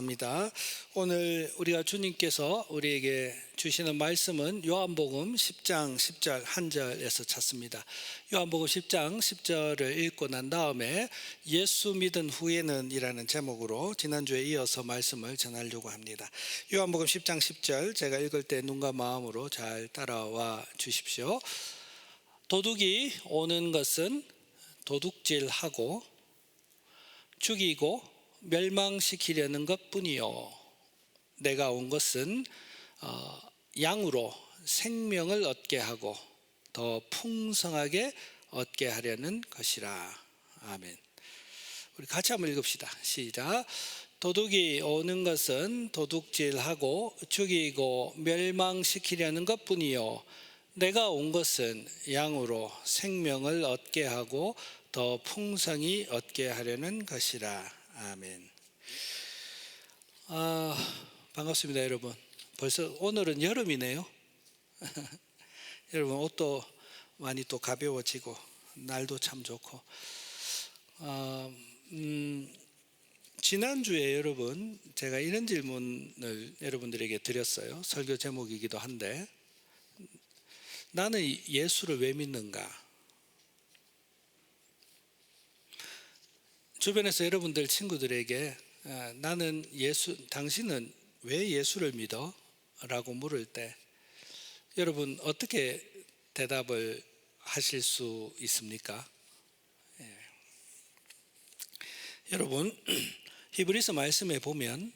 입니다. 오늘 우리가 주님께서 우리에게 주시는 말씀은 요한복음 10장 10절 한 절에서 찾습니다. 요한복음 10장 10절을 읽고 난 다음에 예수 믿은 후에는 이라는 제목으로 지난주에 이어서 말씀을 전하려고 합니다. 요한복음 10장 10절 제가 읽을 때 눈과 마음으로 잘 따라와 주십시오. 도둑이 오는 것은 도둑질하고 죽이고 멸망시키려는 것뿐이요, 내가 온 것은 양으로 생명을 얻게 하고 더 풍성하게 얻게 하려는 것이라. 아멘. 우리 같이 한번 읽읍시다. 시작. 도둑이 오는 것은 도둑질하고 죽이고 멸망시키려는 것뿐이요, 내가 온 것은 양으로 생명을 얻게 하고 더 풍성히 얻게 하려는 것이라. 아멘. 반갑습니다, 여러분. 벌써 오늘은 여름이네요. 여러분, 옷도 많이 또 가벼워지고 날도 참 좋고. 지난주에 여러분, 제가 이런 질문을 여러분들에게 드렸어요. 설교 제목이기도 한데, 나는 예수를 왜 믿는가? 주변에서 여러분들 친구들에게 나는 당신은 왜 예수를 믿어? 라고 물을 때 여러분 어떻게 대답을 하실 수 있습니까? 여러분, 히브리서 말씀에 보면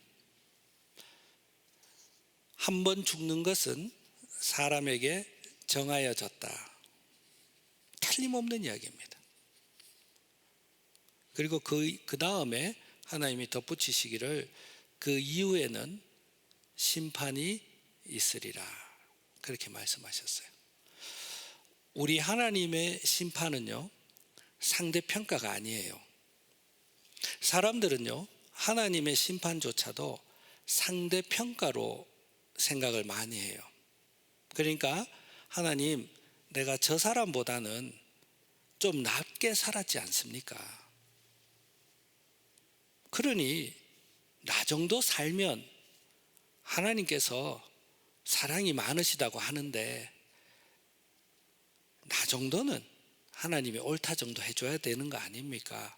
한 번 죽는 것은 사람에게 정하여졌다. 틀림없는 이야기입니다. 그리고 그 다음에 하나님이 덧붙이시기를 그 이후에는 심판이 있으리라, 그렇게 말씀하셨어요. 우리 하나님의 심판은요, 상대평가가 아니에요. 사람들은요, 하나님의 심판조차도 상대평가로 생각을 많이 해요. 그러니까 하나님, 내가 저 사람보다는 좀 낫게 살았지 않습니까? 그러니 나 정도 살면 하나님께서 사랑이 많으시다고 하는데 나 정도는 하나님이 옳다 정도 해줘야 되는 거 아닙니까?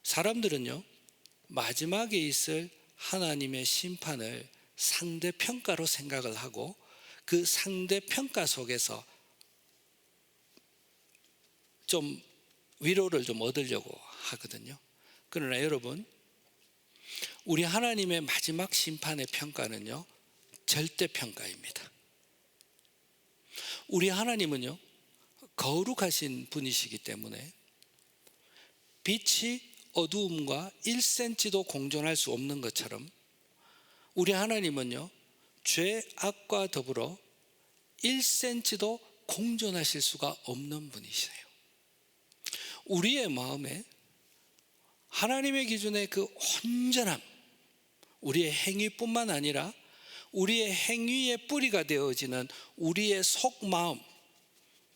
사람들은요, 마지막에 있을 하나님의 심판을 상대평가로 생각을 하고 그 상대평가 속에서 좀 위로를 좀 얻으려고 하거든요. 그러나 여러분, 우리 하나님의 마지막 심판의 평가는요, 절대평가입니다. 우리 하나님은요, 거룩하신 분이시기 때문에 빛이 어두움과 1cm도 공존할 수 없는 것처럼 우리 하나님은요, 죄, 악과 더불어 1cm도 공존하실 수가 없는 분이세요. 우리의 마음에 하나님의 기준의 그 온전함, 우리의 행위뿐만 아니라 우리의 행위의 뿌리가 되어지는 우리의 속마음,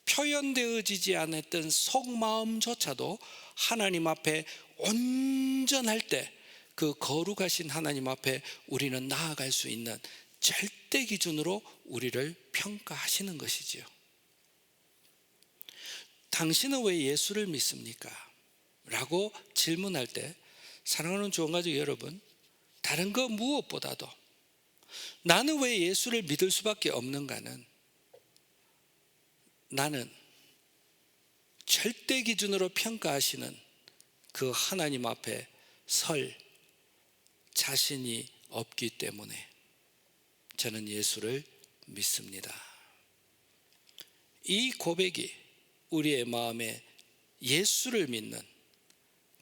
표현되어지지 않았던 속마음조차도 하나님 앞에 온전할 때 그 거룩하신 하나님 앞에 우리는 나아갈 수 있는 절대 기준으로 우리를 평가하시는 것이지요. 당신은 왜 예수를 믿습니까? 라고 질문할 때 사랑하는 주원가족 여러분, 다른 거 무엇보다도 나는 왜 예수를 믿을 수밖에 없는가는, 나는 절대 기준으로 평가하시는 그 하나님 앞에 설 자신이 없기 때문에 저는 예수를 믿습니다. 이 고백이 우리의 마음에 예수를 믿는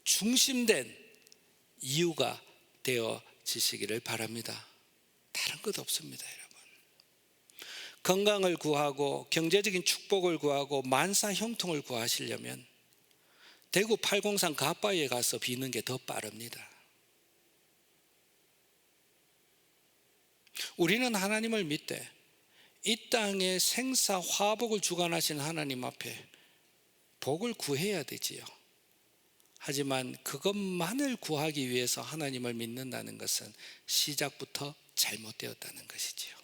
중심된 이유가 되어지시기를 바랍니다. 다른 것 없습니다, 여러분. 건강을 구하고 경제적인 축복을 구하고 만사 형통을 구하시려면 대구 803 가빠이에 가서 비는 게 더 빠릅니다. 우리는 하나님을 믿되 이 땅에 생사 화복을 주관하신 하나님 앞에 복을 구해야 되지요. 하지만 그것만을 구하기 위해서 하나님을 믿는다는 것은 시작부터 잘못되었다는 것이지요.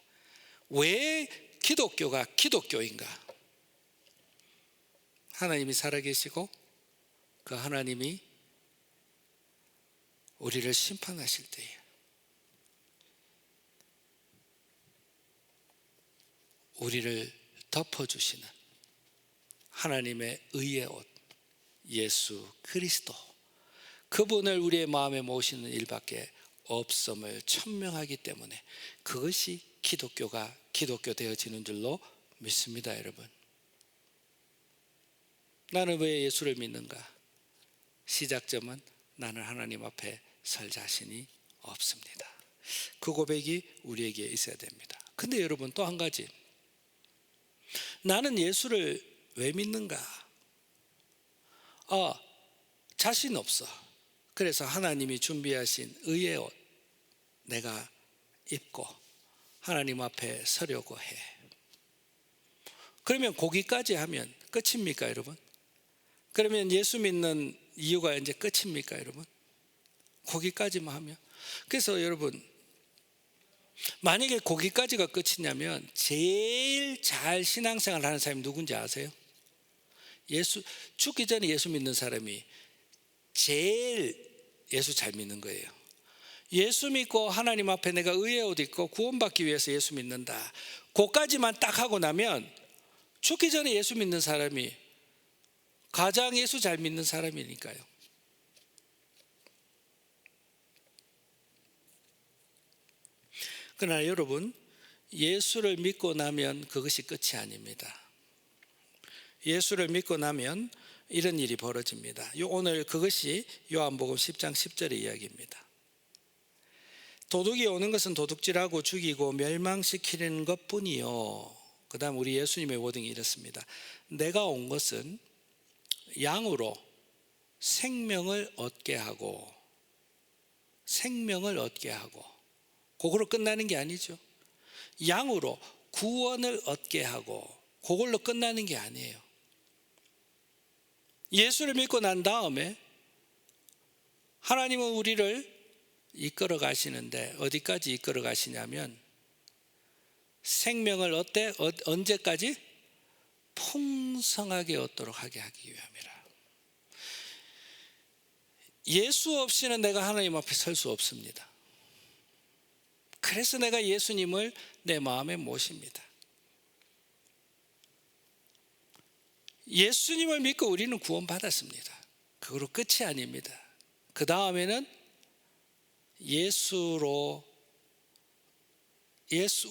왜 기독교가 기독교인가? 하나님이 살아계시고 그 하나님이 우리를 심판하실 때에 우리를 덮어주시는 하나님의 의의 옷 예수 그리스도, 그분을 우리의 마음에 모시는 일밖에 없음을 천명하기 때문에 그것이 기독교가 기독교 되어지는 줄로 믿습니다. 여러분, 나는 왜 예수를 믿는가? 시작점은 나는 하나님 앞에 설 자신이 없습니다. 그 고백이 우리에게 있어야 됩니다. 근데 여러분, 또 한 가지, 나는 예수를 왜 믿는가? 자신 없어. 그래서 하나님이 준비하신 의의 옷 내가 입고 하나님 앞에 서려고 해. 그러면 거기까지 하면 끝입니까, 여러분? 그러면 예수 믿는 이유가 이제 끝입니까, 여러분? 거기까지만 하면. 그래서 여러분, 만약에 거기까지가 끝이냐면 제일 잘 신앙생활 하는 사람이 누군지 아세요? 죽기 전에 예수 믿는 사람이 제일 예수 잘 믿는 거예요. 예수 믿고 하나님 앞에 내가 의의 옷 입고 구원받기 위해서 예수 믿는다, 그까지만 딱 하고 나면 죽기 전에 예수 믿는 사람이 가장 예수 잘 믿는 사람이니까요. 그러나 여러분, 예수를 믿고 나면 그것이 끝이 아닙니다. 예수를 믿고 나면 이런 일이 벌어집니다. 오늘 그것이 요한복음 10장 10절의 이야기입니다. 도둑이 오는 것은 도둑질하고 죽이고 멸망시키는 것뿐이요. 그 다음 우리 예수님의 워딩이 이렇습니다. 내가 온 것은 양으로 생명을 얻게 하고, 생명을 얻게 하고, 그걸로 끝나는 게 아니죠. 양으로 구원을 얻게 하고, 그걸로 끝나는 게 아니에요. 예수를 믿고 난 다음에 하나님은 우리를 이끌어 가시는데 어디까지 이끌어 가시냐면 생명을 언제까지? 풍성하게 얻도록 하게 하기 위함이라. 예수 없이는 내가 하나님 앞에 설 수 없습니다. 그래서 내가 예수님을 내 마음에 모십니다. 예수님을 믿고 우리는 구원받았습니다. 그거로 끝이 아닙니다. 그 다음에는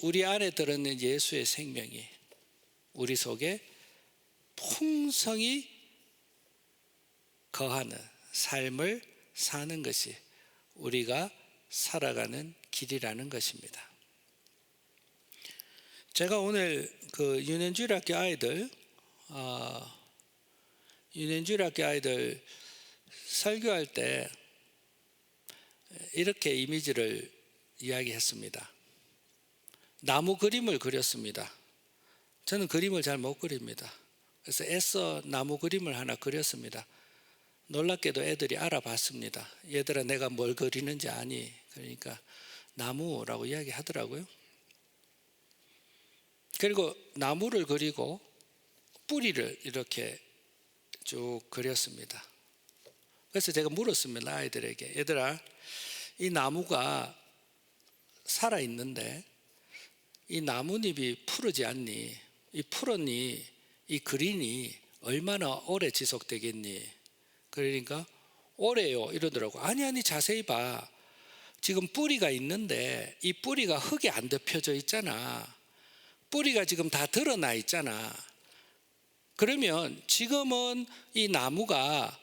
우리 안에 들어있는 예수의 생명이 우리 속에 풍성히 거하는 삶을 사는 것이 우리가 살아가는 길이라는 것입니다. 제가 오늘 그 유년주일학교 아이들 설교할 때 이렇게 이미지를 이야기했습니다. 나무 그림을 그렸습니다. 저는 그림을 잘 못 그립니다. 그래서 애써 나무 그림을 하나 그렸습니다. 놀랍게도 애들이 알아봤습니다. 얘들아, 내가 뭘 그리는지 아니? 그러니까 나무라고 이야기하더라고요. 그리고 나무를 그리고 뿌리를 이렇게 쭉 그렸습니다. 그래서 제가 물었습니다. 아이들에게, 얘들아, 이 나무가 살아있는데 이 나뭇잎이 푸르지 않니? 이 푸른이, 이 그린이 얼마나 오래 지속되겠니? 그러니까 오래요 이러더라고. 아니 자세히 봐. 지금 뿌리가 있는데 이 뿌리가 흙에 안 덮여져 있잖아. 뿌리가 지금 다 드러나 있잖아. 그러면 지금은 이 나무가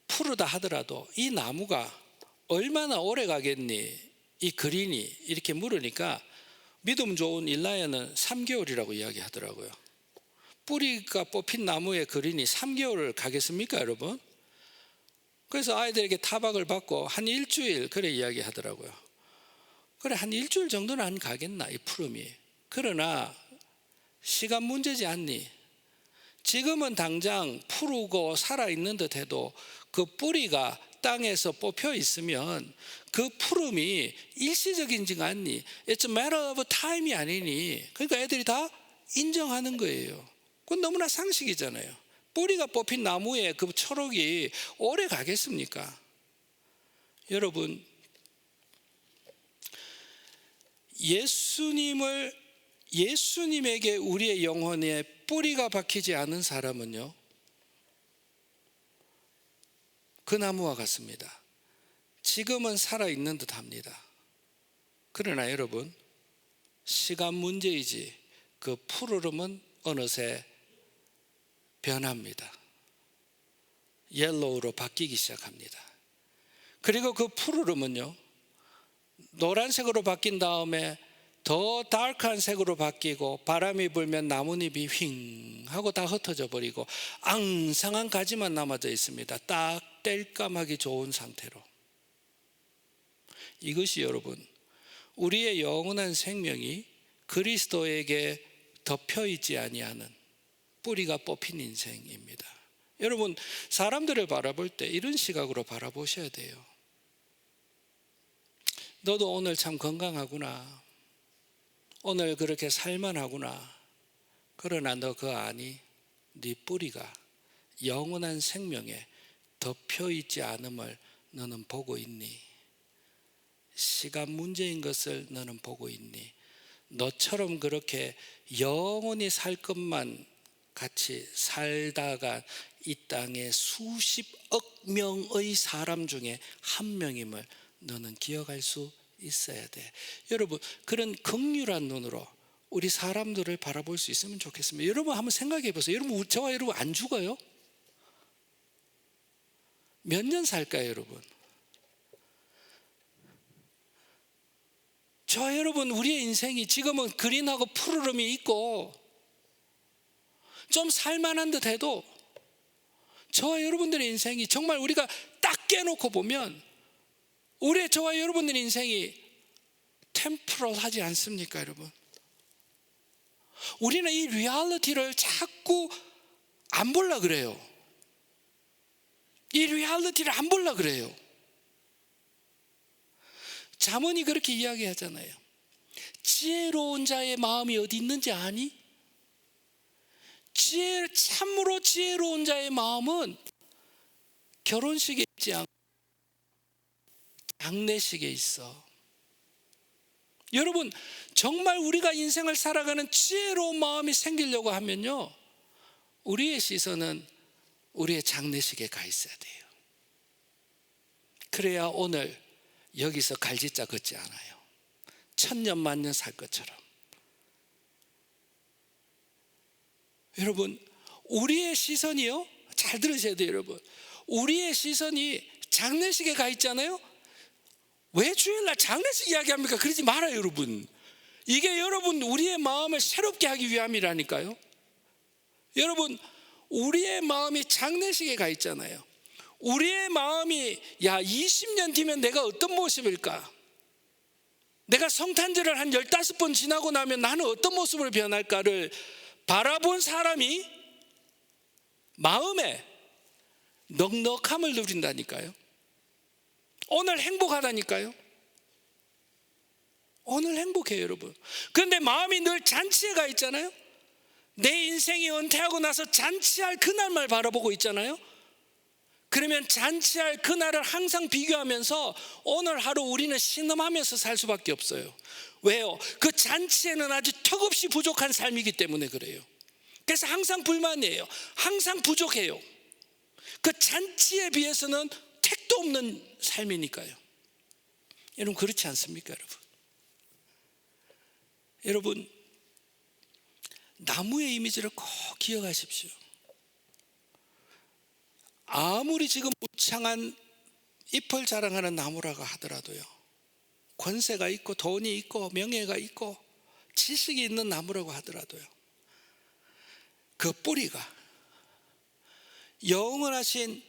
푸르다 하더라도 이 나무가 얼마나 오래 가겠니? 이 그린이 이렇게 물으니까 믿음 좋은 일라야는 3개월이라고 이야기하더라고요. 뿌리가 뽑힌 나무의 그린이 3개월을 가겠습니까, 여러분? 그래서 아이들에게 타박을 받고 한 일주일 그래 이야기하더라고요. 그래, 한 일주일 정도는 안 가겠나, 이 푸름이. 그러나 시간 문제지 않니? 지금은 당장 푸르고 살아있는 듯 해도 그 뿌리가 땅에서 뽑혀 있으면 그 푸름이 일시적인지가 않니? It's a matter of time이 아니니? 그러니까 애들이 다 인정하는 거예요. 그건 너무나 상식이잖아요. 뿌리가 뽑힌 나무에 그 초록이 오래 가겠습니까? 여러분, 예수님에게 우리의 영혼에 뿌리가 박히지 않은 사람은요, 그 나무와 같습니다. 지금은 살아있는 듯 합니다. 그러나 여러분, 시간 문제이지 그 푸르름은 어느새 변합니다. 옐로우로 바뀌기 시작합니다. 그리고 그 푸르름은요, 노란색으로 바뀐 다음에 더 다크한 색으로 바뀌고, 바람이 불면 나뭇잎이 휭 하고 다 흩어져 버리고 앙상한 가지만 남아져 있습니다. 딱 땔감하기 좋은 상태로. 이것이 여러분, 우리의 영원한 생명이 그리스도에게 덮여 있지 아니하는 뿌리가 뽑힌 인생입니다. 여러분, 사람들을 바라볼 때 이런 시각으로 바라보셔야 돼요. 너도 오늘 참 건강하구나. 오늘 그렇게 살만하구나. 그러나 너 그거 아니? 네 뿌리가 영원한 생명에 덮여있지 않음을 너는 보고 있니? 시간 문제인 것을 너는 보고 있니? 너처럼 그렇게 영원히 살 것만 같이 살다가 이 땅에 수십억 명의 사람 중에 한 명임을 너는 기억할 수 있어야 돼. 여러분, 그런 긍휼한 눈으로 우리 사람들을 바라볼 수 있으면 좋겠습니다. 여러분 한번 생각해 보세요. 여러분, 저와 여러분 안 죽어요? 몇 년 살까요, 여러분? 저와 여러분, 우리의 인생이 지금은 그린하고 푸르름이 있고 좀 살만한 듯 해도 저와 여러분들의 인생이 정말 우리가 딱 깨놓고 보면 우리의 저와 여러분들의 인생이 템포럴하지 않습니까, 여러분? 우리는 이 리얼리티를 자꾸 안 보려고 그래요. 이 리얼리티를 안 보려고 그래요. 잠언이 그렇게 이야기하잖아요. 지혜로운 자의 마음이 어디 있는지 아니? 참으로 지혜로운 자의 마음은 결혼식에 있지 않고 장례식에 있어. 여러분, 정말 우리가 인생을 살아가는 지혜로운 마음이 생기려고 하면요, 우리의 시선은 우리의 장례식에 가 있어야 돼요. 그래야 오늘 여기서 갈짓자 걷지 않아요. 천년 만년 살 것처럼. 여러분, 우리의 시선이요, 잘 들으셔야 돼요, 여러분. 우리의 시선이 장례식에 가 있잖아요. 왜 주일날 장례식 이야기합니까? 그러지 말아요, 여러분. 이게 여러분 우리의 마음을 새롭게 하기 위함이라니까요. 여러분, 우리의 마음이 장례식에 가 있잖아요. 우리의 마음이 20년 뒤면 내가 어떤 모습일까? 내가 성탄절을 한 15번 지나고 나면 나는 어떤 모습으로 변할까를 바라본 사람이 마음에 넉넉함을 누린다니까요. 오늘 행복하다니까요. 오늘 행복해요, 여러분. 그런데 마음이 늘 잔치에 가 있잖아요. 내 인생이 은퇴하고 나서 잔치할 그날만 바라보고 있잖아요. 그러면 잔치할 그날을 항상 비교하면서 오늘 하루 우리는 신음하면서 살 수밖에 없어요. 왜요? 그 잔치에는 아주 턱없이 부족한 삶이기 때문에 그래요. 그래서 항상 불만이에요. 항상 부족해요. 그 잔치에 비해서는 택도 없는 삶이니까요. 여러분, 그렇지 않습니까, 여러분? 여러분, 나무의 이미지를 꼭 기억하십시오. 아무리 지금 우창한 잎을 자랑하는 나무라고 하더라도요, 권세가 있고 돈이 있고 명예가 있고 지식이 있는 나무라고 하더라도요, 그 뿌리가 영원하신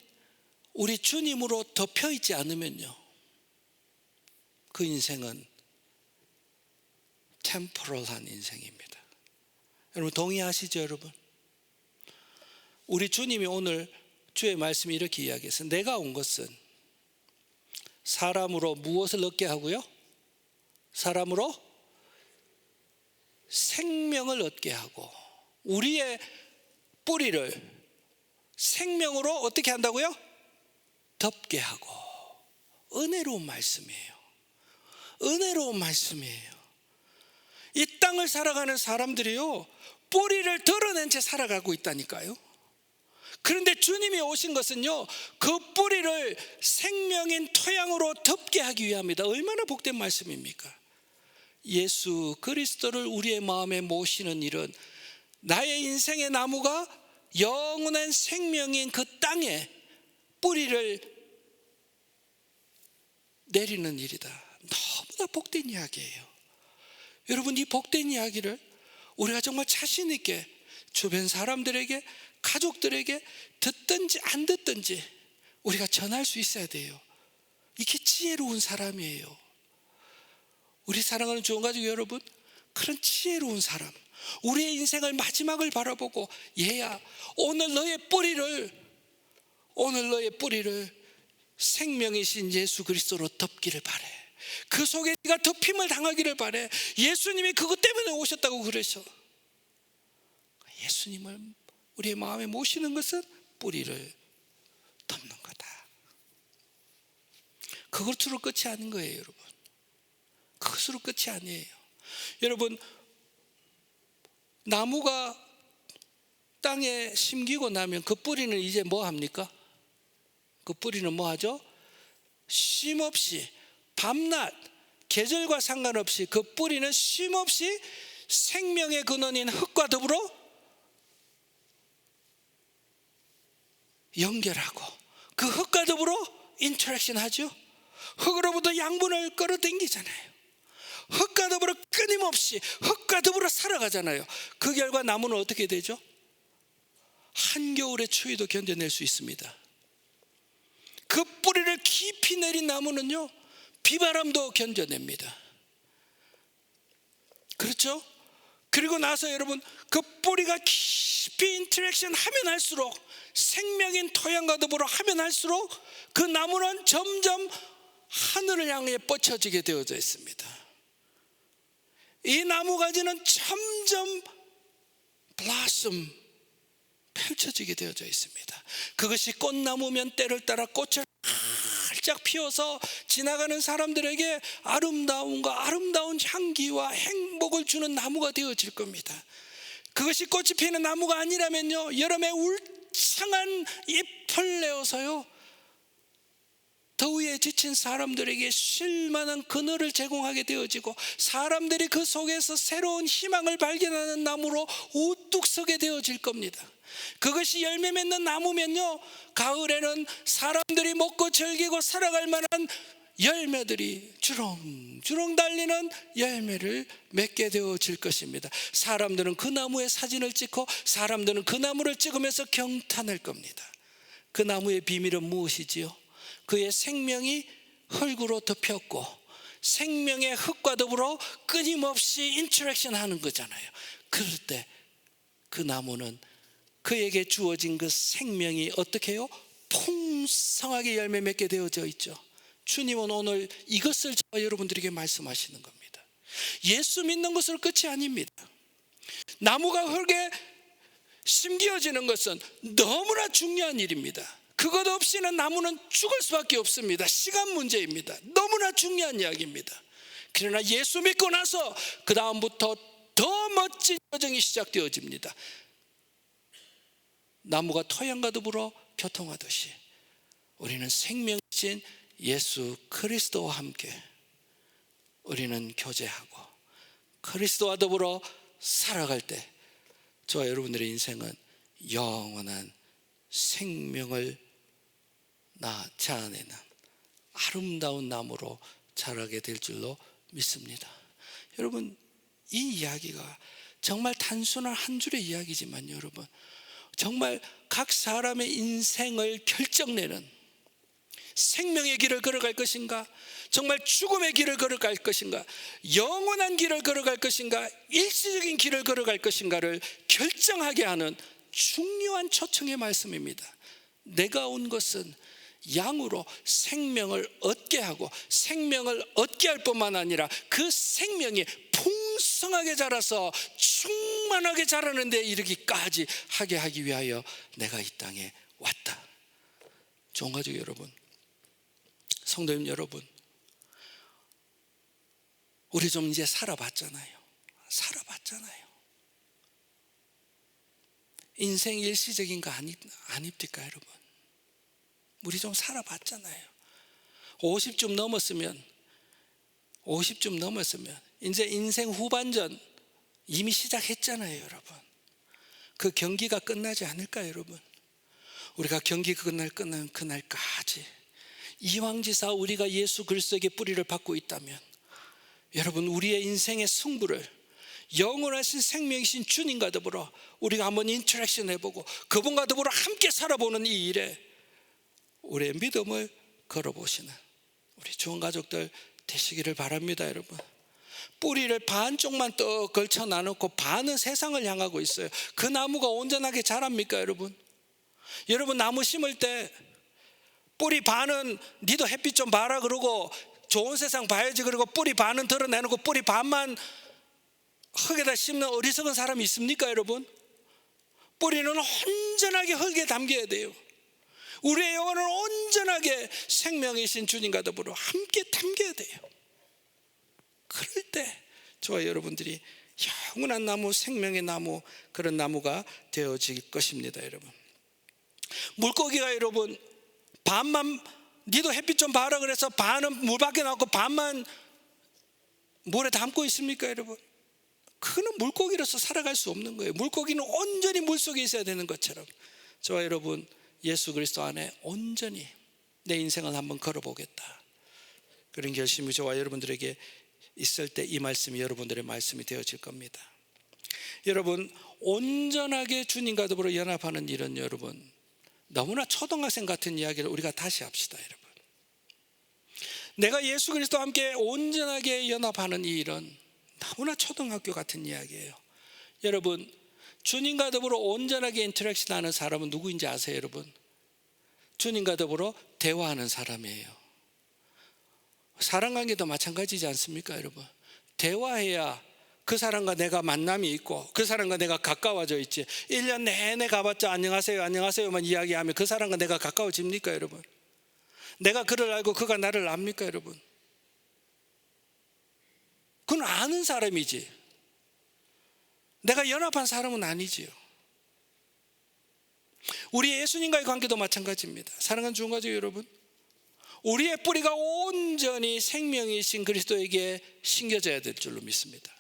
우리 주님으로 덮여있지 않으면요, 그 인생은 템포럴한 인생입니다. 여러분 동의하시죠, 여러분? 우리 주님이 오늘 주의 말씀이 이렇게 이야기했어요. 내가 온 것은 사람으로 무엇을 얻게 하고요? 사람으로 생명을 얻게 하고, 우리의 뿌리를 생명으로 어떻게 한다고요? 덮게 하고. 은혜로운 말씀이에요. 은혜로운 말씀이에요. 이 땅을 살아가는 사람들이요, 뿌리를 드러낸 채 살아가고 있다니까요. 그런데 주님이 오신 것은요, 그 뿌리를 생명인 토양으로 덮게 하기 위함이다. 얼마나 복된 말씀입니까? 예수 그리스도를 우리의 마음에 모시는 일은 나의 인생의 나무가 영원한 생명인 그 땅에 뿌리를 내리는 일이다. 너무나 복된 이야기예요. 여러분, 이 복된 이야기를 우리가 정말 자신 있게 주변 사람들에게, 가족들에게 듣든지 안 듣든지 우리가 전할 수 있어야 돼요. 이게 지혜로운 사람이에요. 우리 사랑하는 주원가족 여러분, 그런 지혜로운 사람, 우리의 인생을 마지막을 바라보고, 얘야, 오늘 너의 뿌리를 생명이신 예수 그리스도로 덮기를 바래. 그 속에 네가 덮임을 당하기를 바래. 예수님이 그것 때문에 오셨다고 그러셔. 예수님을 우리의 마음에 모시는 것은 뿌리를 덮는 거다. 그것으로 끝이 아닌 거예요, 여러분. 그것으로 끝이 아니에요. 여러분, 나무가 땅에 심기고 나면 그 뿌리는 이제 뭐 합니까? 그 뿌리는 뭐 하죠? 쉼없이, 밤낮 계절과 상관없이 그 뿌리는 쉼없이 생명의 근원인 흙과 더불어 연결하고, 그 흙과 더불어 인터랙션 하죠. 흙으로부터 양분을 끌어당기잖아요. 흙과 더불어 끊임없이 흙과 더불어 살아가잖아요. 그 결과 나무는 어떻게 되죠? 한겨울의 추위도 견뎌낼 수 있습니다. 그 뿌리를 깊이 내린 나무는요, 비바람도 견뎌냅니다. 그렇죠? 그리고 나서 여러분, 그 뿌리가 깊이 인터랙션 하면 할수록, 생명인 토양과 더불어 하면 할수록 그 나무는 점점 하늘을 향해 뻗쳐지게 되어져 있습니다. 이 나무가지는 점점 블라썸 펼쳐지게 되어져 있습니다. 그것이 꽃나무면 때를 따라 꽃을 활짝 피워서 지나가는 사람들에게 아름다움과 아름다운 향기와 행복을 주는 나무가 되어질 겁니다. 그것이 꽃이 피는 나무가 아니라면요, 여름에 울창한 잎을 내어서요, 더위에 지친 사람들에게 쉴만한 그늘을 제공하게 되어지고, 사람들이 그 속에서 새로운 희망을 발견하는 나무로 우뚝 서게 되어질 겁니다. 그것이 열매 맺는 나무면요, 가을에는 사람들이 먹고 즐기고 살아갈 만한 열매들이 주렁주렁 달리는 열매를 맺게 되어질 것입니다. 사람들은 그 나무의 사진을 찍고, 사람들은 그 나무를 찍으면서 경탄할 겁니다. 그 나무의 비밀은 무엇이지요? 그의 생명이 흙으로 덮였고, 생명의 흙과 더불어 끊임없이 인터랙션 하는 거잖아요. 그럴 때 그 나무는 그에게 주어진 그 생명이 어떻게 해요? 풍성하게 열매 맺게 되어져 있죠. 주님은 오늘 이것을 저와 여러분들에게 말씀하시는 겁니다. 예수 믿는 것으로 끝이 아닙니다. 나무가 흙에 심겨지는 것은 너무나 중요한 일입니다. 그것 없이는 나무는 죽을 수밖에 없습니다. 시간 문제입니다. 너무나 중요한 이야기입니다. 그러나 예수 믿고 나서 그 다음부터 더 멋진 여정이 시작되어집니다. 나무가 토양과 더불어 교통하듯이 우리는 생명이신 예수 그리스도와 함께 우리는 교제하고 그리스도와 더불어 살아갈 때 저와 여러분들의 인생은 영원한 생명을 자아내는 아름다운 나무로 자라게 될 줄로 믿습니다. 여러분, 이 이야기가 정말 단순한 한 줄의 이야기지만 여러분, 정말 각 사람의 인생을 결정내는, 생명의 길을 걸어갈 것인가, 정말 죽음의 길을 걸어갈 것인가, 영원한 길을 걸어갈 것인가, 일시적인 길을 걸어갈 것인가를 결정하게 하는 중요한 초청의 말씀입니다. 내가 온 것은 양으로 생명을 얻게 하고 생명을 얻게 할 뿐만 아니라 그 생명이 풍성하게 자라서 충만하게 자라는 데 이르기까지 하게 하기 위하여 내가 이 땅에 왔다. 좋은 가족 여러분, 성도님 여러분, 우리 좀 이제 살아봤잖아요. 인생 일시적인 거 아닙니까 여러분? 우리 좀 살아봤잖아요. 50쯤 넘었으면 이제 인생 후반전 이미 시작했잖아요 여러분. 그 경기가 끝나지 않을까요 여러분? 우리가 경기 끝나는 그날까지 이왕지사 우리가 예수 그리스도에게 뿌리를 받고 있다면, 여러분, 우리의 인생의 승부를 영원하신 생명이신 주님과 더불어 우리가 한번 인터랙션 해보고 그분과 더불어 함께 살아보는 이 일에 우리의 믿음을 걸어보시는 우리 좋은 가족들 되시기를 바랍니다 여러분. 뿌리를 반쪽만 떡 걸쳐 놔놓고 반은 세상을 향하고 있어요. 그 나무가 온전하게 자랍니까 여러분? 여러분, 나무 심을 때 뿌리 반은 니도 햇빛 좀 봐라 그러고 좋은 세상 봐야지 그러고 뿌리 반은 드러내놓고 뿌리 반만 흙에다 심는 어리석은 사람이 있습니까 여러분? 뿌리는 온전하게 흙에 담겨야 돼요. 우리의 영혼은 온전하게 생명이신 주님과 더불어 함께 담겨야 돼요. 그럴 때 저와 여러분들이 영원한 나무, 생명의 나무, 그런 나무가 되어질 것입니다 여러분. 물고기가 여러분 반만 니도 햇빛 좀 봐라 그래서 반은 물 밖에 나왔고 반만 물에 담고 있습니까 여러분? 그는 물고기로서 살아갈 수 없는 거예요. 물고기는 온전히 물속에 있어야 되는 것처럼 저와 여러분 예수 그리스도 안에 온전히 내 인생을 한번 걸어보겠다, 그런 결심이 저와 여러분들에게 있을 때 이 말씀이 여러분들의 말씀이 되어질 겁니다. 여러분, 온전하게 주님과 더불어 연합하는 일은 여러분 너무나 초등학생 같은 이야기를 우리가 다시 합시다 여러분. 내가 예수 그리스도와 함께 온전하게 연합하는 이 일은 너무나 초등학교 같은 이야기예요. 여러분, 주님과 더불어 온전하게 인터랙션 하는 사람은 누구인지 아세요 여러분? 주님과 더불어 대화하는 사람이에요. 사랑관계도 마찬가지지 않습니까 여러분? 대화해야 그 사람과 내가 만남이 있고 그 사람과 내가 가까워져 있지. 1년 내내 가봤자 안녕하세요 안녕하세요만 이야기하면 그 사람과 내가 가까워집니까 여러분? 내가 그를 알고 그가 나를 압니까 여러분? 그건 아는 사람이지 내가 연합한 사람은 아니지요. 우리 예수님과의 관계도 마찬가지입니다. 사랑하는 좋은 가족 여러분, 우리의 뿌리가 온전히 생명이신 그리스도에게 심겨져야 될 줄로 믿습니다.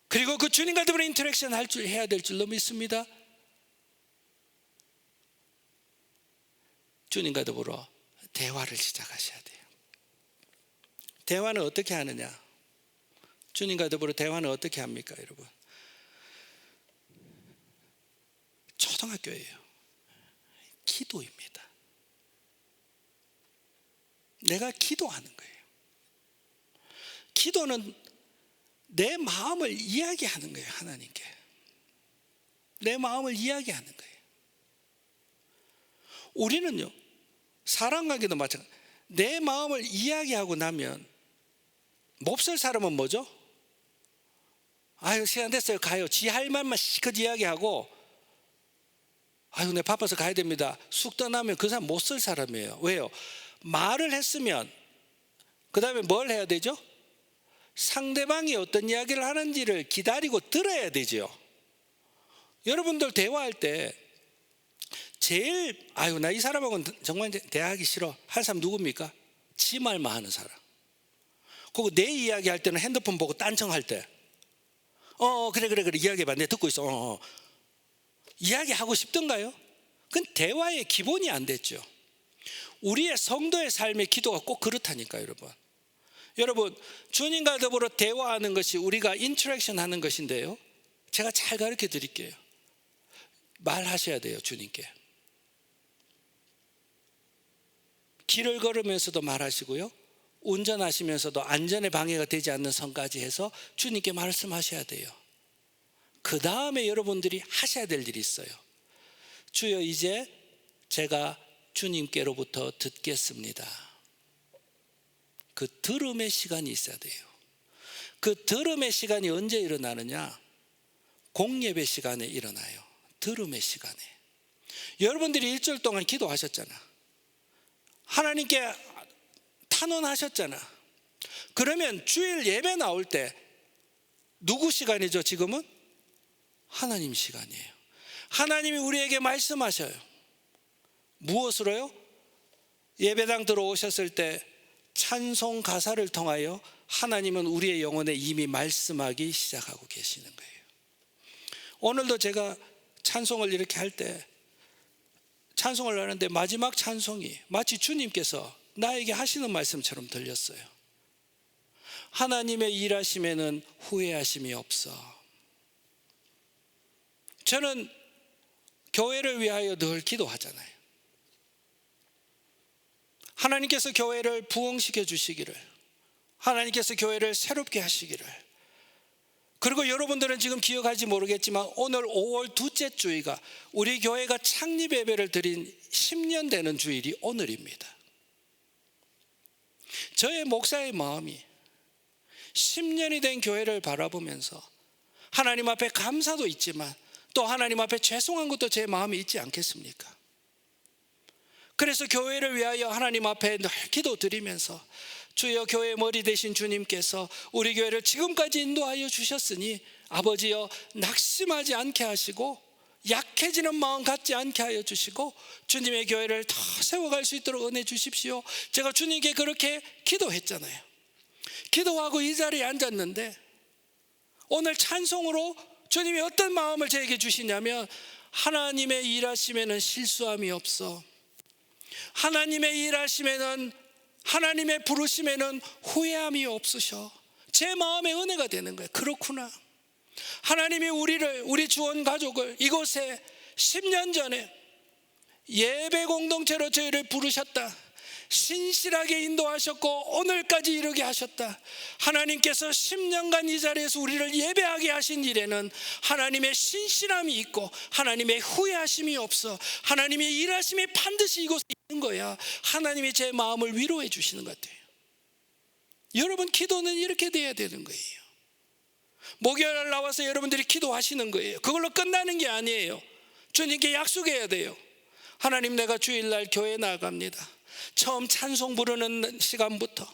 그리고 그 주님과 더불어 인터랙션 해야 될 줄로 믿습니다. 주님과 더불어 대화를 시작하셔야 돼요. 대화는 어떻게 하느냐? 주님과 더불어 대화는 어떻게 합니까 여러분? 초등학교예요. 기도입니다. 내가 기도하는 거예요. 기도는 내 마음을 이야기하는 거예요. 하나님께 내 마음을 이야기하는 거예요. 우리는요, 사랑관계도 마찬가지. 내 마음을 이야기하고 나면 몹쓸 사람은 뭐죠? 아유 시간 됐어요 가요. 지 할 말만 시컷 이야기하고 아유 내 바빠서 가야 됩니다 쑥 떠나면 그 사람 못 쓸 사람이에요. 왜요? 말을 했으면 그 다음에 뭘 해야 되죠? 상대방이 어떤 이야기를 하는지를 기다리고 들어야 되죠. 여러분들 대화할 때 제일 아유 나 이 사람하고는 정말 대화하기 싫어 한 사람 누굽니까? 지 말만 하는 사람. 그리고 내 이야기 할 때는 핸드폰 보고 딴청할 때 그래 이야기해봐 내가 듣고 있어. 이야기하고 싶던가요? 그건 대화의 기본이 안 됐죠. 우리의 성도의 삶의 기도가 꼭 그렇다니까요 여러분. 여러분, 주님과 더불어 대화하는 것이 우리가 인터랙션 하는 것인데요, 제가 잘 가르쳐 드릴게요. 말하셔야 돼요. 주님께 길을 걸으면서도 말하시고요, 운전하시면서도 안전에 방해가 되지 않는 선까지 해서 주님께 말씀하셔야 돼요. 그 다음에 여러분들이 하셔야 될 일이 있어요. 주여, 이제 제가 주님께로부터 듣겠습니다. 그 들음의 시간이 있어야 돼요. 그 들음의 시간이 언제 일어나느냐? 공예배 시간에 일어나요. 들음의 시간에. 여러분들이 일주일 동안 기도하셨잖아. 하나님께 탄원하셨잖아. 그러면 주일 예배 나올 때 누구 시간이죠? 지금은 하나님 시간이에요. 하나님이 우리에게 말씀하셔요. 무엇으로요? 예배당 들어오셨을 때 찬송 가사를 통하여 하나님은 우리의 영혼에 이미 말씀하기 시작하고 계시는 거예요. 오늘도 제가 찬송을 이렇게 할 때 찬송을 하는데 마지막 찬송이 마치 주님께서 나에게 하시는 말씀처럼 들렸어요. 하나님의 일하심에는 후회하심이 없어. 저는 교회를 위하여 늘 기도하잖아요. 하나님께서 교회를 부흥시켜 주시기를, 하나님께서 교회를 새롭게 하시기를. 그리고 여러분들은 지금 기억할지 모르겠지만 오늘 5월 둘째 주일가 우리 교회가 창립 예배를 드린 10년 되는 주일이 오늘입니다. 저의 목사의 마음이 10년이 된 교회를 바라보면서 하나님 앞에 감사도 있지만 또 하나님 앞에 죄송한 것도 제 마음에 있지 않겠습니까? 그래서 교회를 위하여 하나님 앞에 늘 기도드리면서 주여, 교회의 머리 되신 주님께서 우리 교회를 지금까지 인도하여 주셨으니 아버지여, 낙심하지 않게 하시고 약해지는 마음 갖지 않게 하여 주시고 주님의 교회를 더 세워갈 수 있도록 은혜 주십시오. 제가 주님께 그렇게 기도했잖아요. 기도하고 이 자리에 앉았는데 오늘 찬송으로 주님이 어떤 마음을 저에게 주시냐면, 하나님의 일하심에는 실수함이 없어. 하나님의 일하심에는, 하나님의 부르심에는 후회함이 없으셔. 제 마음에 은혜가 되는 거예요. 그렇구나. 하나님이 우리 주원 가족을 이곳에 10년 전에 예배 공동체로 저희를 부르셨다. 신실하게 인도하셨고 오늘까지 이르게 하셨다. 하나님께서 10년간 이 자리에서 우리를 예배하게 하신 일에는 하나님의 신실함이 있고 하나님의 후회하심이 없어. 하나님의 일하심이 반드시 이곳에 있는 거야. 하나님이 제 마음을 위로해 주시는 것 같아요. 여러분, 기도는 이렇게 돼야 되는 거예요. 목요일 나와서 여러분들이 기도하시는 거예요. 그걸로 끝나는 게 아니에요. 주님께 약속해야 돼요. 하나님, 내가 주일날 교회에 나갑니다. 처음 찬송 부르는 시간부터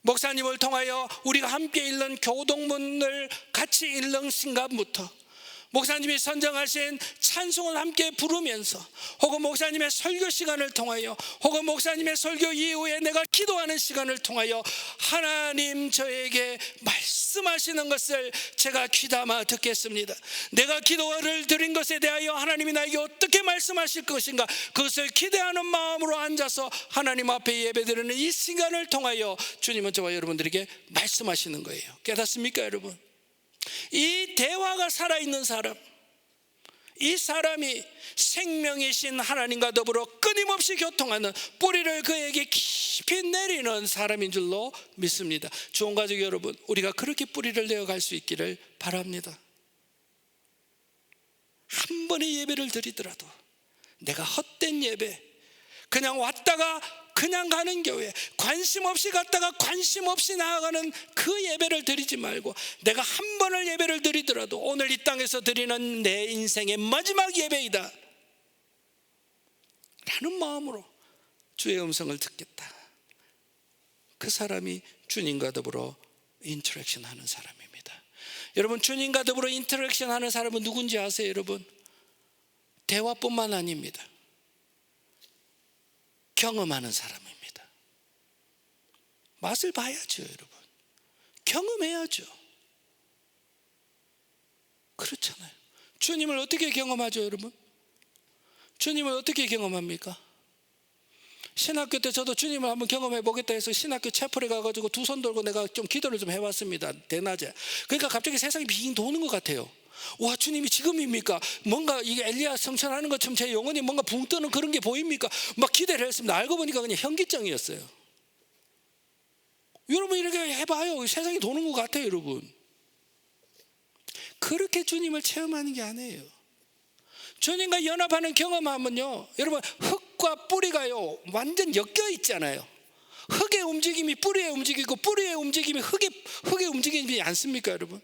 목사님을 통하여 우리가 함께 읽는 교동문을 같이 읽는 순간부터 목사님이 선정하신 찬송을 함께 부르면서, 혹은 목사님의 설교 시간을 통하여, 혹은 목사님의 설교 이후에 내가 기도하는 시간을 통하여 하나님 저에게 말씀하시는 것을 제가 귀담아 듣겠습니다. 내가 기도를 드린 것에 대하여 하나님이 나에게 어떻게 말씀하실 것인가, 그것을 기대하는 마음으로 앉아서 하나님 앞에 예배드리는 이 시간을 통하여 주님은 저와 여러분들에게 말씀하시는 거예요. 깨닫습니까, 여러분? 이 대화가 살아있는 사람, 이 사람이 생명이신 하나님과 더불어 끊임없이 교통하는, 뿌리를 그에게 깊이 내리는 사람인 줄로 믿습니다. 좋은 가족 여러분, 우리가 그렇게 뿌리를 내어갈 수 있기를 바랍니다. 한 번의 예배를 드리더라도 내가 헛된 예배, 그냥 왔다가 그냥 가는 교회, 관심 없이 갔다가 관심 없이 나아가는 그 예배를 드리지 말고, 내가 한 번을 예배를 드리더라도 오늘 이 땅에서 드리는 내 인생의 마지막 예배이다 라는 마음으로 주의 음성을 듣겠다. 그 사람이 주님과 더불어 인터랙션 하는 사람입니다. 여러분, 주님과 더불어 인터랙션 하는 사람은 누군지 아세요, 여러분? 대화뿐만 아닙니다. 경험하는 사람입니다. 맛을 봐야죠, 여러분. 경험해야죠. 그렇잖아요. 주님을 어떻게 경험하죠, 여러분? 주님을 어떻게 경험합니까? 신학교 때 저도 주님을 한번 경험해 보겠다 해서 신학교 채플에 가가지고 두 손 들고 내가 좀 기도를 좀 해봤습니다, 대낮에. 그러니까 갑자기 세상이 빙 도는 것 같아요. 와, 주님이 지금입니까? 뭔가 이게 엘리야 성천하는 것처럼 제 영혼이 뭔가 붕 뜨는 그런 게 보입니까? 막 기대를 했습니다. 알고 보니까 그냥 현기증이었어요. 여러분, 이렇게 해봐요. 세상이 도는 것 같아요, 여러분. 그 그렇게 주님을 체험하는 게 아니에요. 주님과 연합하는 경험하면요, 여러분 흙과 뿌리가요 완전 엮여 있잖아요. 흙의 움직임이 뿌리의 움직이고 뿌리의 움직임이 흙의 움직임이지 않습니까 여러분?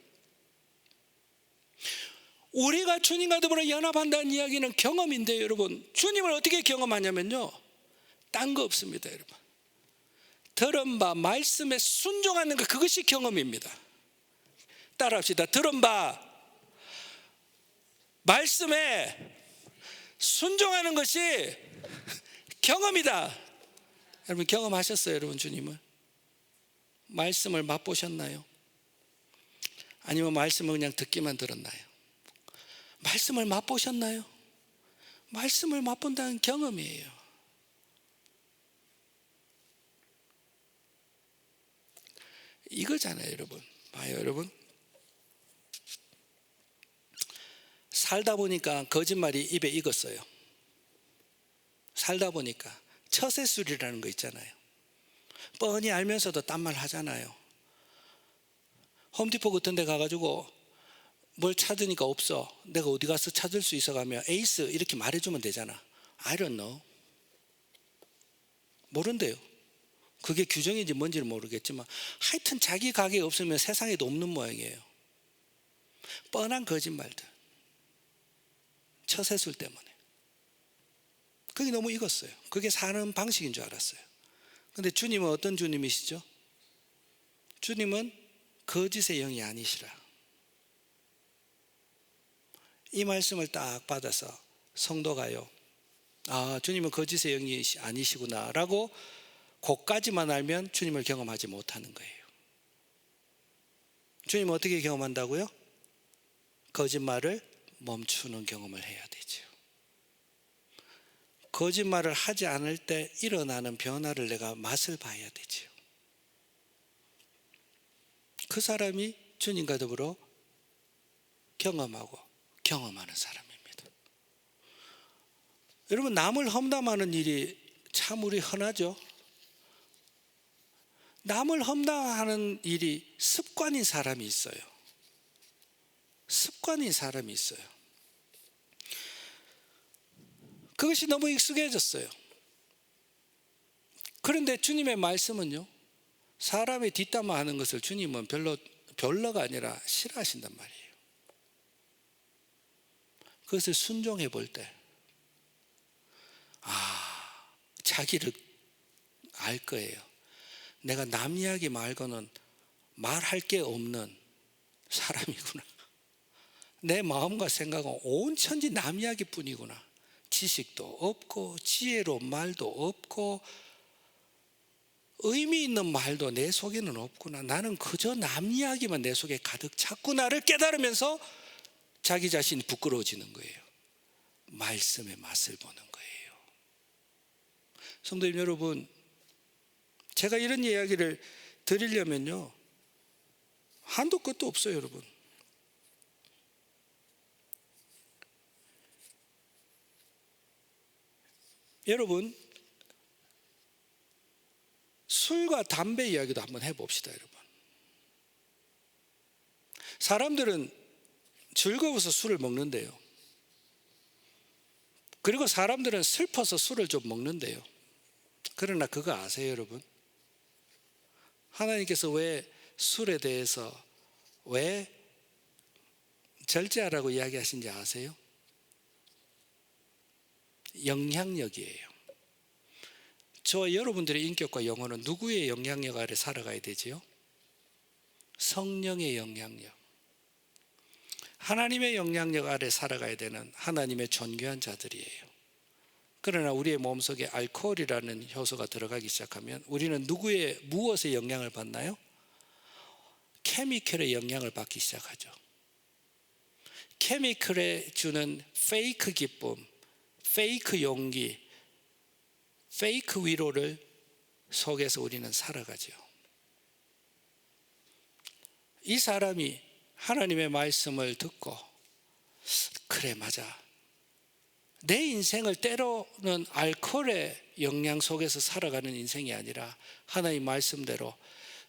우리가 주님과 더불어 연합한다는 이야기는 경험인데 여러분, 주님을 어떻게 경험하냐면요, 딴 거 없습니다 여러분. 들은 바 말씀에 순종하는 것, 그것이 경험입니다. 따라합시다. 들은 바 말씀에 순종하는 것이 경험이다. 여러분 경험하셨어요 여러분? 주님을 말씀을 맛보셨나요? 아니면 말씀을 그냥 듣기만 들었나요? 말씀을 맛보셨나요? 말씀을 맛본다는 경험이에요. 이거잖아요 여러분. 봐요 여러분, 살다 보니까 거짓말이 입에 익었어요. 살다 보니까 처세술이라는 거 있잖아요. 뻔히 알면서도 딴 말 하잖아요. 홈디포 같은 데 가가지고 뭘 찾으니까 없어. 내가 어디 가서 찾을 수 있어 가면 에이스 이렇게 말해주면 되잖아. I don't know. 모른대요. 그게 규정인지 뭔지는 모르겠지만 하여튼 자기 가게 없으면 세상에도 없는 모양이에요. 뻔한 거짓말들, 처세술 때문에. 그게 너무 익었어요. 그게 사는 방식인 줄 알았어요. 근데 주님은 어떤 주님이시죠? 주님은 거짓의 영이 아니시라. 이 말씀을 딱 받아서 성도가요, 아 주님은 거짓의 영이 아니시구나 라고 그까지만 알면 주님을 경험하지 못하는 거예요. 주님은 어떻게 경험한다고요? 거짓말을 멈추는 경험을 해야 되죠. 거짓말을 하지 않을 때 일어나는 변화를 내가 맛을 봐야 되죠. 그 사람이 주님과 더불어 경험하고 경험하는 사람입니다. 여러분 남을 험담하는 일이 참 우리 흔하죠. 남을 험담하는 일이 습관인 사람이 있어요. 습관인 사람이 있어요. 그것이 너무 익숙해졌어요. 그런데 주님의 말씀은요, 사람의 뒷담화하는 것을 주님은 별로가 아니라 싫어하신단 말이에요. 그것을 순종해 볼 때, 자기를 알 거예요. 내가 남 이야기 말고는 말할 게 없는 사람이구나. 내 마음과 생각은 온천지 남 이야기뿐이구나. 지식도 없고 지혜로운 말도 없고 의미 있는 말도 내 속에는 없구나. 나는 그저 남 이야기만 내 속에 가득 찼구나를 깨달으면서 자기 자신이 부끄러워지는 거예요. 말씀의 맛을 보는 거예요. 성도님 여러분, 제가 이런 이야기를 드리려면요, 한도 끝도 없어요 여러분. 여러분, 술과 담배 이야기도 한번 해봅시다 여러분. 사람들은 즐거워서 술을 먹는데요, 그리고 사람들은 슬퍼서 술을 좀 먹는데요. 그러나 그거 아세요 여러분? 하나님께서 왜 술에 대해서 왜 절제하라고 이야기하신지 아세요? 영향력이에요. 저와 여러분들의 인격과 영혼은 누구의 영향력 아래 살아가야 되지요? 성령의 영향력, 하나님의 영향력 아래 살아가야 되는 하나님의 존귀한 자들이에요. 그러나 우리의 몸속에 알코올이라는 효소가 들어가기 시작하면 우리는 무엇의 영향을 받나요? 케미컬의 영향을 받기 시작하죠. 케미컬에 주는 페이크 기쁨, 페이크 용기, 페이크 위로를 속에서 우리는 살아가죠. 이 사람이 하나님의 말씀을 듣고, 그래 맞아, 내 인생을 때로는 알코올의 영향 속에서 살아가는 인생이 아니라 하나님 말씀대로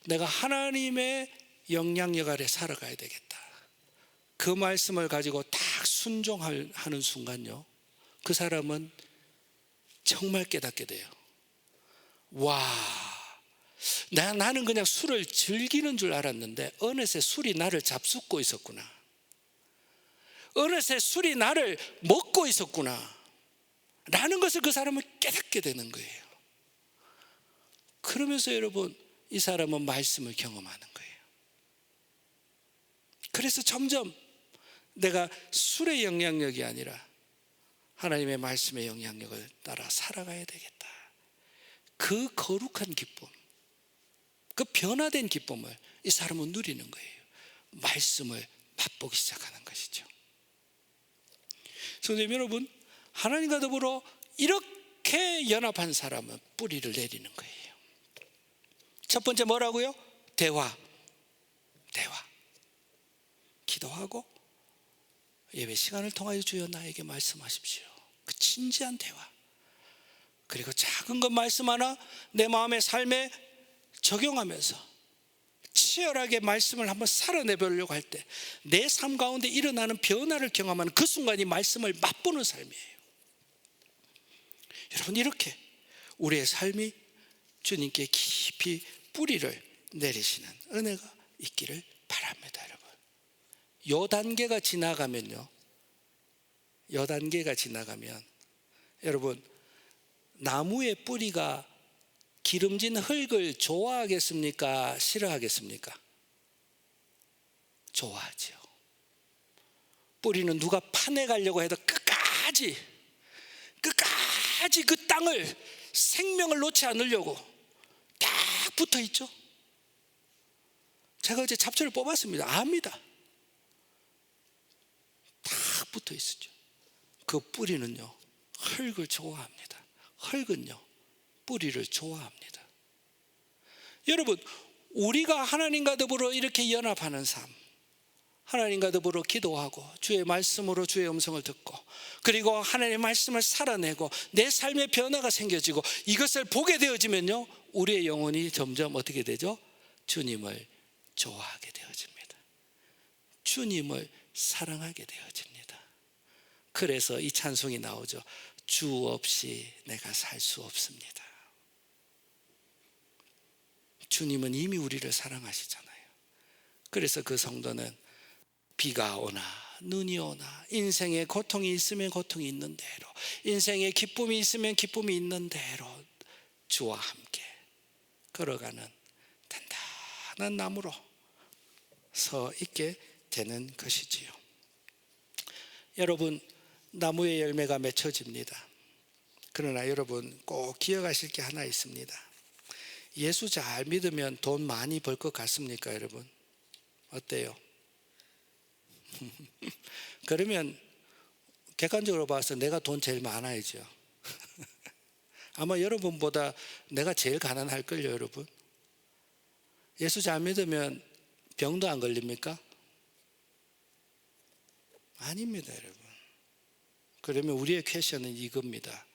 내가 하나님의 영향력 아래 살아가야 되겠다. 그 말씀을 가지고 딱 순종하는 순간요, 그 사람은 정말 깨닫게 돼요. 와, 나는 그냥 술을 즐기는 줄 알았는데 어느새 술이 나를 잡숫고 있었구나. 어느새 술이 나를 먹고 있었구나 라는 것을 그 사람은 깨닫게 되는 거예요. 그러면서 여러분, 이 사람은 말씀을 경험하는 거예요. 그래서 점점 내가 술의 영향력이 아니라 하나님의 말씀의 영향력을 따라 살아가야 되겠다. 그 거룩한 기쁨, 그 변화된 기쁨을 이 사람은 누리는 거예요. 말씀을 맛보기 시작하는 것이죠. 선생님 여러분, 하나님과 더불어 이렇게 연합한 사람은 뿌리를 내리는 거예요. 첫 번째 뭐라고요? 대화. 기도하고 예배 시간을 통하여 주여 나에게 말씀하십시오. 그 진지한 대화. 그리고 작은 것 말씀 하나 내 마음의 삶에 적용하면서 치열하게 말씀을 한번 살아내보려고 할 때 내 삶 가운데 일어나는 변화를 경험하는 그 순간이 말씀을 맛보는 삶이에요. 여러분, 이렇게 우리의 삶이 주님께 깊이 뿌리를 내리시는 은혜가 있기를 바랍니다. 여러분, 요 단계가 지나가면 여러분, 나무의 뿌리가 기름진 흙을 좋아하겠습니까? 싫어하겠습니까? 좋아하죠. 뿌리는 누가 파내가려고 해도 끝까지 그 땅을, 생명을 놓지 않으려고 딱 붙어 있죠. 제가 어제 잡초를 뽑았습니다. 압니다. 딱 붙어 있었죠. 그 뿌리는요, 흙을 좋아합니다. 흙은요, 뿌리를 좋아합니다. 여러분, 우리가 하나님과 더불어 이렇게 연합하는 삶, 하나님과 더불어 기도하고 주의 말씀으로 주의 음성을 듣고, 그리고 하나님의 말씀을 살아내고 내 삶의 변화가 생겨지고 이것을 보게 되어지면요, 우리의 영혼이 점점 어떻게 되죠? 주님을 좋아하게 되어집니다. 주님을 사랑하게 되어집니다. 그래서 이 찬송이 나오죠. 주 없이 내가 살 수 없습니다. 주님은 이미 우리를 사랑하시잖아요. 그래서 그 성도는 비가 오나 눈이 오나, 인생에 고통이 있으면 고통이 있는 대로, 인생에 기쁨이 있으면 기쁨이 있는 대로 주와 함께 걸어가는 단단한 나무로 서 있게 되는 것이지요. 여러분, 나무의 열매가 맺혀집니다. 그러나 여러분 꼭 기억하실 게 하나 있습니다. 예수 잘 믿으면 돈 많이 벌 것 같습니까, 여러분? 어때요? 그러면 객관적으로 봐서 내가 돈 제일 많아야죠. 아마 여러분보다 내가 제일 가난할걸요, 여러분. 예수 잘 믿으면 병도 안 걸립니까? 아닙니다, 여러분. 그러면 우리의 퀘션은 이겁니다.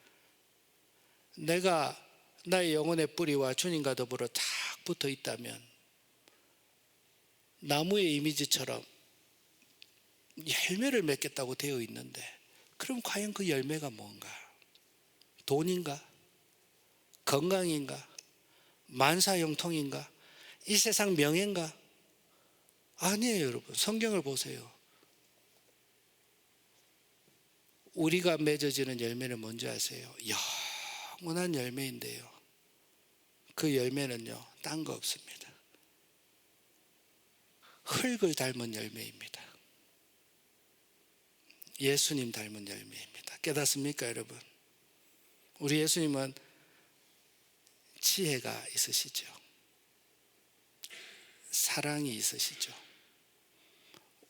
내가 나의 영혼의 뿌리와 주님과 더불어 딱 붙어 있다면 나무의 이미지처럼 열매를 맺겠다고 되어 있는데, 그럼 과연 그 열매가 뭔가? 돈인가? 건강인가? 만사형통인가? 이 세상 명예인가? 아니에요, 여러분. 성경을 보세요. 우리가 맺어지는 열매는 뭔지 아세요? 영원한 열매인데요, 그 열매는요, 딴 거 없습니다. 흙을 닮은 열매입니다. 예수님 닮은 열매입니다. 깨닫습니까, 여러분? 우리 예수님은 지혜가 있으시죠. 사랑이 있으시죠.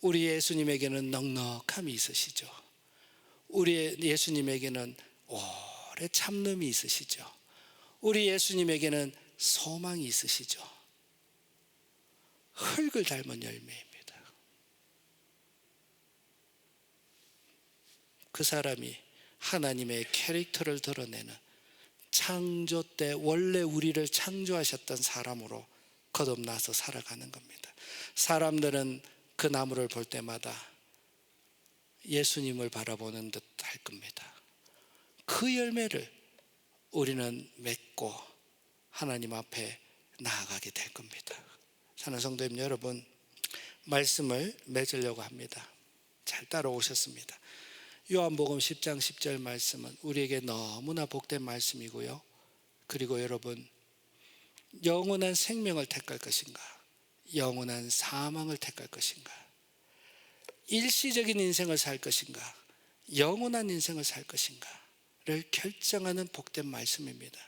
우리 예수님에게는 넉넉함이 있으시죠. 우리 예수님에게는 오래 참음이 있으시죠. 우리 예수님에게는 소망이 있으시죠. 흙을 닮은 열매입니다. 그 사람이 하나님의 캐릭터를 드러내는, 창조 때 원래 우리를 창조하셨던 사람으로 거듭나서 살아가는 겁니다. 사람들은 그 나무를 볼 때마다 예수님을 바라보는 듯 할 겁니다. 그 열매를 우리는 맺고 하나님 앞에 나아가게 될 겁니다. 사랑하는 성도님 여러분, 말씀을 맺으려고 합니다. 잘 따라오셨습니다. 요한복음 10장 10절 말씀은 우리에게 너무나 복된 말씀이고요. 그리고 여러분, 영원한 생명을 택할 것인가, 영원한 사망을 택할 것인가, 일시적인 인생을 살 것인가, 영원한 인생을 살 것인가를 결정하는 복된 말씀입니다.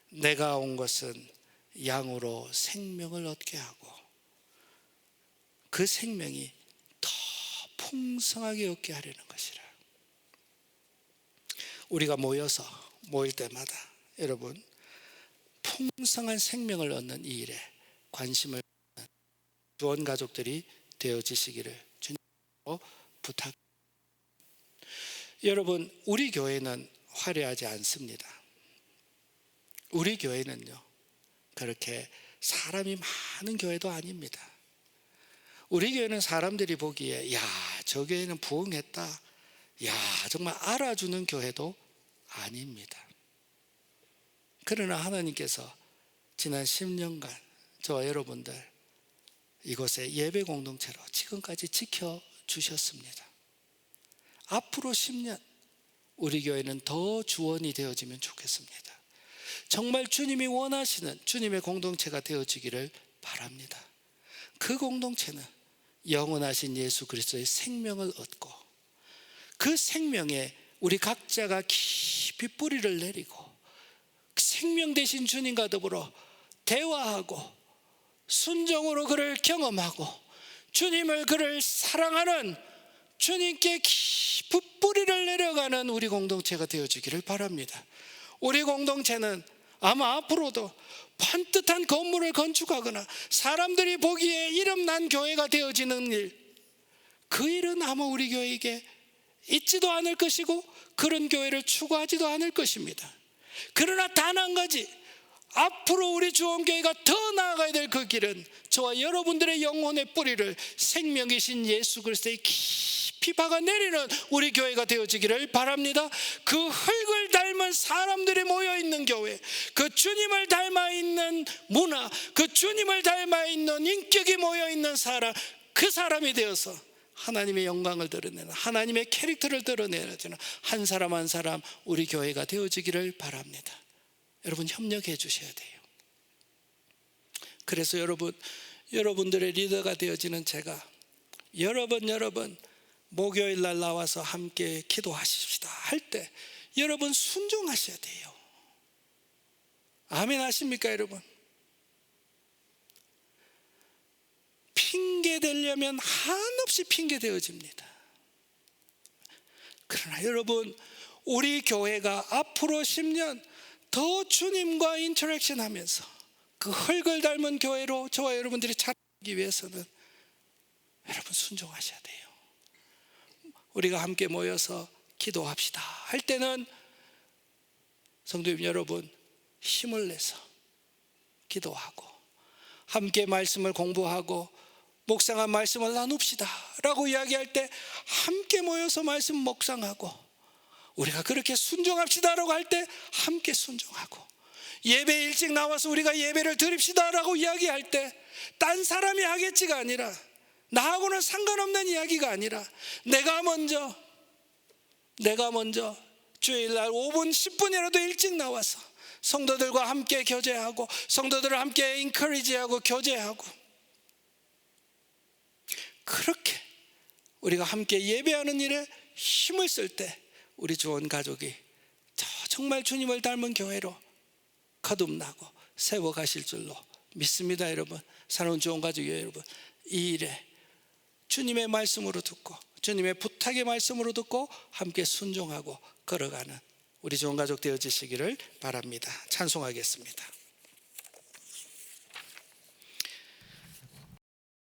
내가 온 것은 양으로 생명을 얻게 하고 그 생명이 더 풍성하게 얻게 하려는 것이라. 우리가 모일 때마다 여러분, 풍성한 생명을 얻는 이 일에 관심을 갖는 주원 가족들이 되어지시기를 주님으로 부탁합니다. 여러분, 우리 교회는 화려하지 않습니다. 우리 교회는요, 그렇게 사람이 많은 교회도 아닙니다. 우리 교회는 사람들이 보기에 야, 저 교회는 부흥했다, 야, 정말 알아주는 교회도 아닙니다. 그러나 하나님께서 지난 10년간 저와 여러분들 이곳의 예배 공동체로 지금까지 지켜주셨습니다. 앞으로 10년 우리 교회는 더 주원이 되어지면 좋겠습니다. 정말 주님이 원하시는 주님의 공동체가 되어지기를 바랍니다. 그 공동체는 영원하신 예수 그리스도의 생명을 얻고 그 생명에 우리 각자가 깊이 뿌리를 내리고 생명 되신 주님과 더불어 대화하고 순종으로 그를 경험하고 주님을 그를 사랑하는 주님께 깊은 뿌리를 내려가는 우리 공동체가 되어지기를 바랍니다. 우리 공동체는 아마 앞으로도 반듯한 건물을 건축하거나 사람들이 보기에 이름난 교회가 되어지는 일, 그 일은 아마 우리 교회에게 있지도 않을 것이고 그런 교회를 추구하지도 않을 것입니다. 그러나 단 한 가지, 앞으로 우리 주원교회가 더 나아가야 될 그 길은 저와 여러분들의 영혼의 뿌리를 생명이신 예수 그리스도의 깊이 박아내리는 우리 교회가 되어지기를 바랍니다. 그 흙을 닮은 사람들이 모여있는 교회, 그 주님을 닮아있는 문화, 그 주님을 닮아있는 인격이 모여있는 사람, 그 사람이 되어서 하나님의 영광을 드러내는, 하나님의 캐릭터를 드러내는 한 사람 한 사람 우리 교회가 되어지기를 바랍니다. 여러분, 협력해 주셔야 돼요. 그래서 여러분들의 리더가 되어지는 제가 여러분 목요일 날 나와서 함께 기도하십시다 할 때 여러분 순종하셔야 돼요. 아멘 하십니까 여러분? 핑계 대려면 한없이 핑계 되어집니다. 그러나 여러분, 우리 교회가 앞으로 10년 더 주님과 인터랙션 하면서 그 흙을 닮은 교회로 저와 여러분들이 자라기 위해서는 여러분 순종하셔야 돼요. 우리가 함께 모여서 기도합시다 할 때는 성도님 여러분, 힘을 내서 기도하고 함께 말씀을 공부하고 묵상한 말씀을 나눕시다 라고 이야기할 때 함께 모여서 말씀 묵상하고, 우리가 그렇게 순종합시다 라고 할 때 함께 순종하고, 예배 일찍 나와서 우리가 예배를 드립시다 라고 이야기할 때 딴 사람이 하겠지가 아니라, 나하고는 상관없는 이야기가 아니라 내가 먼저 주일날 5분 10분이라도 일찍 나와서 성도들과 함께 교제하고 성도들을 함께 인커리지하고 교제하고, 그렇게 우리가 함께 예배하는 일에 힘을 쓸 때 우리 주원 가족이 정말 주님을 닮은 교회로 거듭나고 세워가실 줄로 믿습니다. 여러분, 사랑하는 주원 가족 여러분, 이 일에 주님의 말씀으로 듣고 주님의 부탁의 말씀으로 듣고 함께 순종하고 걸어가는 우리 주원 가족 되어지시기를 바랍니다. 찬송하겠습니다.